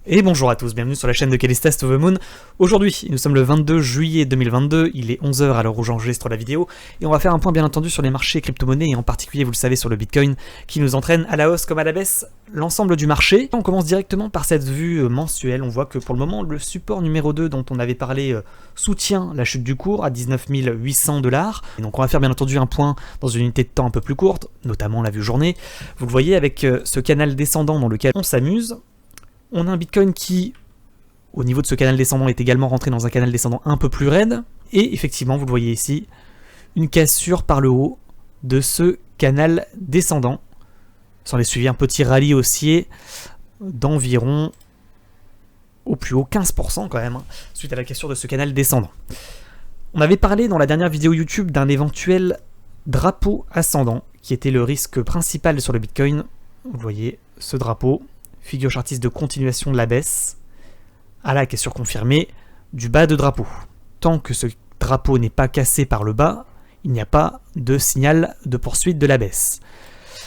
Et bonjour à tous, bienvenue sur la chaîne de Callistas to the Moon. Aujourd'hui, nous sommes le 22 juillet 2022, il est 11 h à l'heure où j'enregistre la vidéo, et on va faire un point bien entendu sur les marchés crypto-monnaies, et en particulier, vous le savez, sur le Bitcoin, qui nous entraîne à la hausse comme à la baisse l'ensemble du marché. On commence directement par cette vue mensuelle, on voit que pour le moment, le support numéro 2 dont on avait parlé soutient la chute du cours à 19 800 $. Et donc on va faire bien entendu un point dans une unité de temps un peu plus courte, notamment la vue journée. Vous le voyez avec ce canal descendant dans lequel on s'amuse. On a un Bitcoin qui, au niveau de ce canal descendant, est également rentré dans un canal descendant un peu plus raide. Et effectivement, vous le voyez ici, une cassure par le haut de ce canal descendant. S'en est suivi un petit rallye haussier d'environ, au plus haut, 15% quand même, suite à la cassure de ce canal descendant. On avait parlé dans la dernière vidéo YouTube d'un éventuel drapeau ascendant, qui était le risque principal sur le Bitcoin. Vous voyez ce drapeau. Figure chartiste de continuation de la baisse, à la cassure confirmée du bas de drapeau. Tant que ce drapeau n'est pas cassé par le bas, il n'y a pas de signal de poursuite de la baisse.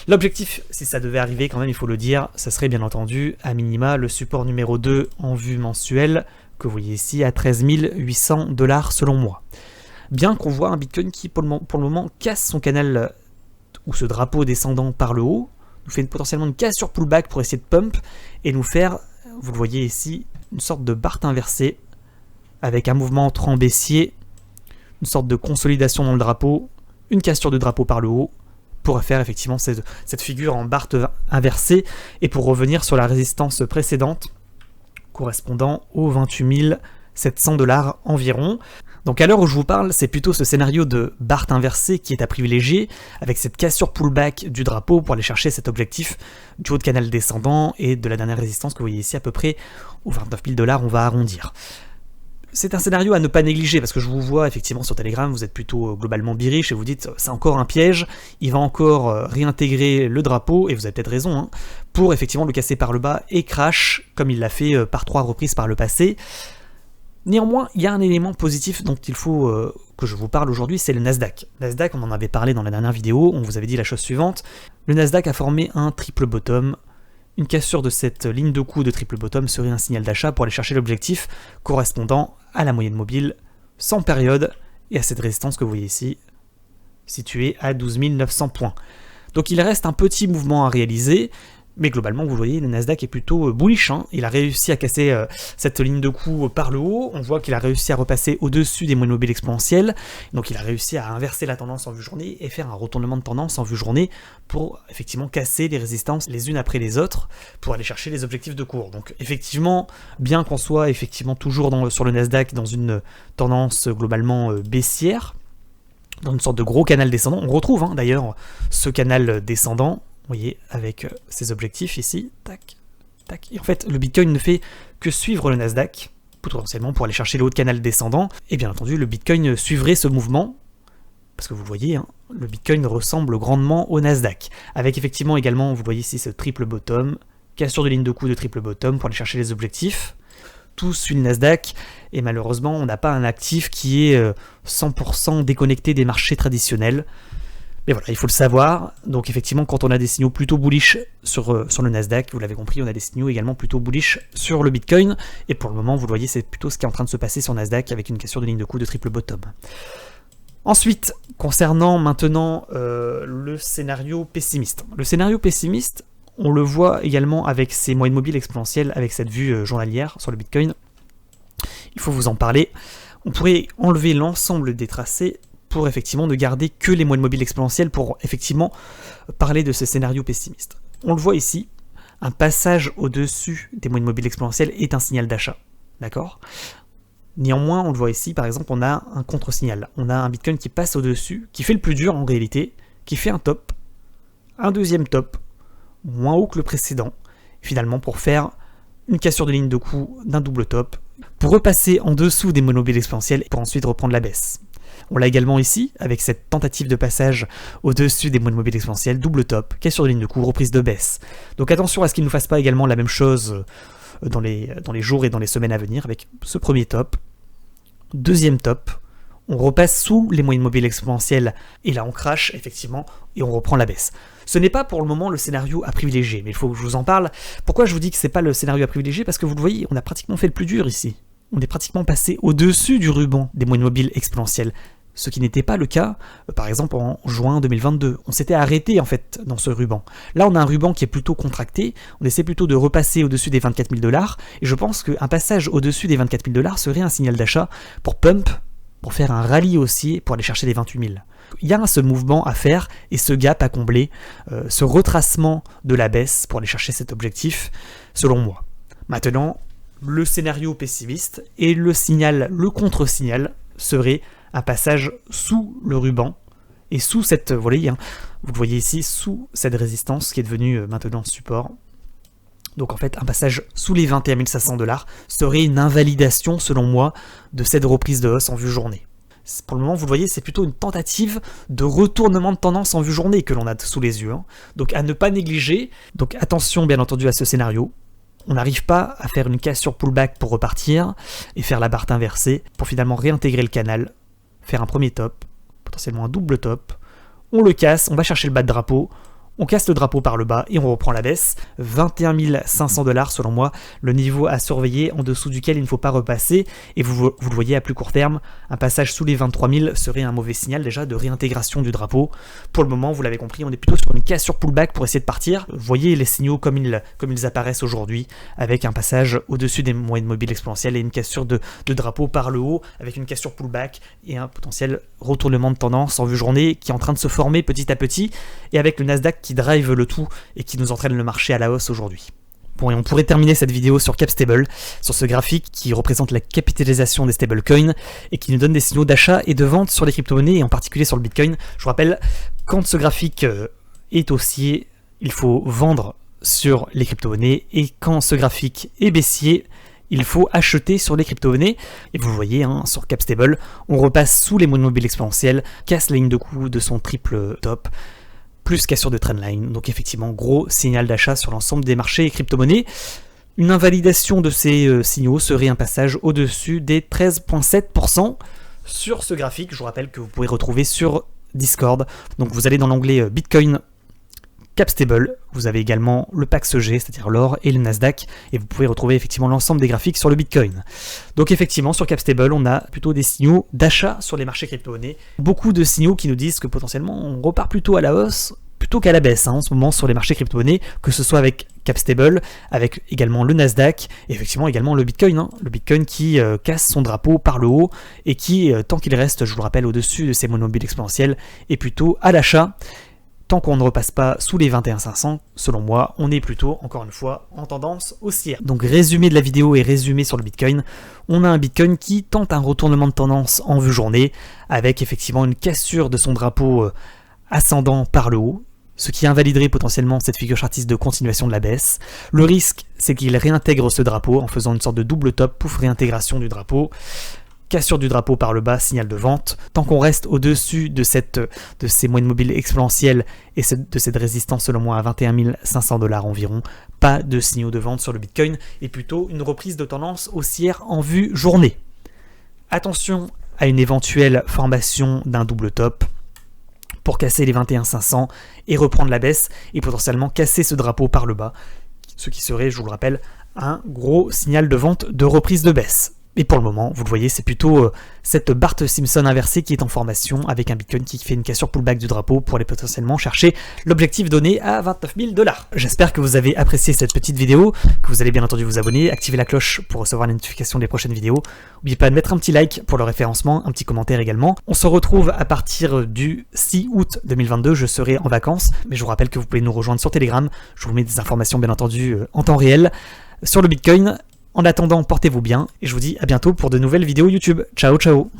L'objectif, si ça devait arriver quand même, il faut le dire, ça serait bien entendu à minima le support numéro 2 en vue mensuelle, que vous voyez ici à 13 800 $ selon moi. Bien qu'on voit un Bitcoin qui pour le moment casse son canal ou ce drapeau descendant par le haut, nous fait potentiellement une cassure pullback pour essayer de pump et nous faire, vous le voyez ici, une sorte de Bart inversé avec un mouvement entrant baissier, une sorte de consolidation dans le drapeau, une cassure de drapeau par le haut pour faire effectivement cette figure en Bart inversé et pour revenir sur la résistance précédente correspondant aux 28 700 $ environ. Donc à l'heure où je vous parle, c'est plutôt ce scénario de Bart inversé qui est à privilégier, avec cette cassure pullback du drapeau pour aller chercher cet objectif du haut de canal descendant et de la dernière résistance que vous voyez ici à peu près aux 29 000 $, on va arrondir. C'est un scénario à ne pas négliger parce que je vous vois effectivement sur Telegram, vous êtes plutôt globalement bearish et vous dites c'est encore un piège, il va encore réintégrer le drapeau, et vous avez peut-être raison, hein, pour effectivement le casser par le bas et crash comme il l'a fait par 3 reprises par le passé. Néanmoins, il y a un élément positif dont il faut que je vous parle aujourd'hui, c'est le Nasdaq. Nasdaq, on en avait parlé dans la dernière vidéo, on vous avait dit la chose suivante. Le Nasdaq a formé un triple bottom. Une cassure de cette ligne de coup de triple bottom serait un signal d'achat pour aller chercher l'objectif correspondant à la moyenne mobile sans période et à cette résistance que vous voyez ici, située à 12 900 points. Donc il reste un petit mouvement à réaliser. Mais globalement, vous voyez, le Nasdaq est plutôt bullish, hein. Il a réussi à casser cette ligne de coup par le haut. On voit qu'il a réussi à repasser au-dessus des moyennes mobiles exponentielles. Donc il a réussi à inverser la tendance en vue journée et faire un retournement de tendance en vue journée pour effectivement casser les résistances les unes après les autres pour aller chercher les objectifs de cours. Donc effectivement, bien qu'on soit effectivement toujours sur le Nasdaq dans une tendance globalement baissière, dans une sorte de gros canal descendant, on retrouve d'ailleurs ce canal descendant, vous voyez, avec ces objectifs ici, tac, tac. Et en fait, le Bitcoin ne fait que suivre le Nasdaq, potentiellement pour aller chercher le haut de canal descendant. Et bien entendu, le Bitcoin suivrait ce mouvement, parce que vous voyez, hein, le Bitcoin ressemble grandement au Nasdaq. Avec effectivement également, vous voyez ici ce triple bottom, cassure de ligne de coup de triple bottom pour aller chercher les objectifs. Tout suit le Nasdaq, et malheureusement, on n'a pas un actif qui est 100% déconnecté des marchés traditionnels. Mais voilà, il faut le savoir. Donc effectivement, quand on a des signaux plutôt bullish sur le Nasdaq, vous l'avez compris, on a des signaux également plutôt bullish sur le Bitcoin. Et pour le moment, vous le voyez, c'est plutôt ce qui est en train de se passer sur Nasdaq avec une cassure de ligne de coup de triple bottom. Ensuite, concernant maintenant le scénario pessimiste. Le scénario pessimiste, on le voit également avec ces moyennes mobiles exponentielles, avec cette vue journalière sur le Bitcoin. Il faut vous en parler. On pourrait enlever l'ensemble des tracés pour effectivement ne garder que les moyennes mobiles exponentielles pour effectivement parler de ce scénario pessimiste. On le voit ici, un passage au-dessus des moyennes mobiles exponentielles est un signal d'achat, d'accord ? Néanmoins, on le voit ici, par exemple, on a un contre-signal. On a un Bitcoin qui passe au-dessus, qui fait le plus dur en réalité, qui fait un top, un deuxième top, moins haut que le précédent, finalement pour faire une cassure de ligne de coup d'un double top, pour repasser en dessous des moyennes mobiles exponentielles et pour ensuite reprendre la baisse. On l'a également ici, avec cette tentative de passage au-dessus des moyennes mobiles exponentielles, double top, cassure de ligne de coup, reprise de baisse. Donc attention à ce qu'il ne nous fasse pas également la même chose dans les jours et dans les semaines à venir, avec ce premier top, deuxième top, on repasse sous les moyennes mobiles exponentielles, et là on crache effectivement, et on reprend la baisse. Ce n'est pas pour le moment le scénario à privilégier, mais il faut que je vous en parle. Pourquoi je vous dis que c'est pas le scénario à privilégier? Parce que vous le voyez, on a pratiquement fait le plus dur ici. On est pratiquement passé au-dessus du ruban des moyennes mobiles exponentielles. Ce qui n'était pas le cas, par exemple, en juin 2022. On s'était arrêté, en fait, dans ce ruban. Là, on a un ruban qui est plutôt contracté, on essaie plutôt de repasser au-dessus des 24 000 $, et je pense qu'un passage au-dessus des 24 000 $ serait un signal d'achat pour pump, pour faire un rallye haussier, pour aller chercher les 28 000. Il y a ce mouvement à faire, et ce gap à combler, ce retracement de la baisse pour aller chercher cet objectif, selon moi. Maintenant, le scénario pessimiste et le contre-signal serait un passage sous le ruban et sous cette, vous le voyez ici, sous cette résistance qui est devenue maintenant support. Donc en fait, un passage sous les 21 500 $ serait une invalidation, selon moi, de cette reprise de hausse en vue journée. Pour le moment, vous le voyez, c'est plutôt une tentative de retournement de tendance en vue journée que l'on a sous les yeux. Donc à ne pas négliger. Donc attention, bien entendu, à ce scénario. On n'arrive pas à faire une cassure pullback pour repartir et faire la barre inversée pour finalement réintégrer le canal, faire un premier top, potentiellement un double top, on le casse, on va chercher le bas de drapeau, on casse le drapeau par le bas et on reprend la baisse. 21 500 $ selon moi, le niveau à surveiller en dessous duquel il ne faut pas repasser, et vous le voyez à plus court terme, un passage sous les 23 000 serait un mauvais signal déjà de réintégration du drapeau. Pour le moment, vous l'avez compris, on est plutôt sur une cassure pullback pour essayer de partir. Vous voyez les signaux comme ils apparaissent aujourd'hui, avec un passage au-dessus des moyennes mobiles exponentielles et une cassure de drapeau par le haut, avec une cassure pullback et un potentiel retournement de tendance en vue journée qui est en train de se former petit à petit, et avec le Nasdaq qui drive le tout et qui nous entraîne le marché à la hausse aujourd'hui. Bon, et on pourrait terminer cette vidéo sur Capstable, sur ce graphique qui représente la capitalisation des stablecoins et qui nous donne des signaux d'achat et de vente sur les crypto-monnaies et en particulier sur le Bitcoin. Je vous rappelle, quand ce graphique est haussier, il faut vendre sur les crypto-monnaies, et quand ce graphique est baissier, il faut acheter sur les crypto-monnaies. Et vous le voyez, sur Capstable, on repasse sous les moyennes mobiles exponentielles, casse la ligne de coup de son triple top, plus cassure de trendline. Donc effectivement, gros signal d'achat sur l'ensemble des marchés et crypto-monnaies. Une invalidation de ces signaux serait un passage au-dessus des 13,7% sur ce graphique. Je vous rappelle que vous pouvez retrouver sur Discord. Donc vous allez dans l'onglet Bitcoin Capstable, vous avez également le PAXG, c'est-à-dire l'or et le Nasdaq, et vous pouvez retrouver effectivement l'ensemble des graphiques sur le Bitcoin. Donc effectivement, sur Capstable, on a plutôt des signaux d'achat sur les marchés crypto-monnaies. Beaucoup de signaux qui nous disent que potentiellement on repart plutôt à la hausse plutôt qu'à la baisse en ce moment sur les marchés crypto-monnaies, que ce soit avec Capstable, avec également le Nasdaq, et effectivement également le Bitcoin. Le Bitcoin qui casse son drapeau par le haut, et qui, tant qu'il reste, je vous le rappelle, au-dessus de ses moyennes mobiles exponentielles, est plutôt à l'achat. Tant qu'on ne repasse pas sous les 21 500, selon moi, on est plutôt, encore une fois, en tendance haussière. Donc résumé de la vidéo et résumé sur le Bitcoin, on a un Bitcoin qui tente un retournement de tendance en vue journée, avec effectivement une cassure de son drapeau ascendant par le haut, ce qui invaliderait potentiellement cette figure chartiste de continuation de la baisse. Le risque, c'est qu'il réintègre ce drapeau en faisant une sorte de double top, pouf, réintégration du drapeau. Cassure du drapeau par le bas, signal de vente. Tant qu'on reste au-dessus de ces moyennes mobiles exponentielles et de cette résistance selon moi à 21 500 $ environ, pas de signaux de vente sur le Bitcoin, et plutôt une reprise de tendance haussière en vue journée. Attention à une éventuelle formation d'un double top pour casser les 21 500 et reprendre la baisse et potentiellement casser ce drapeau par le bas, ce qui serait, je vous le rappelle, un gros signal de vente de reprise de baisse. Et pour le moment, vous le voyez, c'est plutôt cette Bart Simpson inversée qui est en formation, avec un Bitcoin qui fait une cassure pullback du drapeau pour aller potentiellement chercher l'objectif donné à 29 000 $. J'espère que vous avez apprécié cette petite vidéo, que vous allez bien entendu vous abonner, activer la cloche pour recevoir les notifications des prochaines vidéos. N'oubliez pas de mettre un petit like pour le référencement, un petit commentaire également. On se retrouve à partir du 6 août 2022, je serai en vacances, mais je vous rappelle que vous pouvez nous rejoindre sur Telegram. Je vous mets des informations bien entendu en temps réel sur le Bitcoin. En attendant, portez-vous bien, et je vous dis à bientôt pour de nouvelles vidéos YouTube. Ciao, ciao!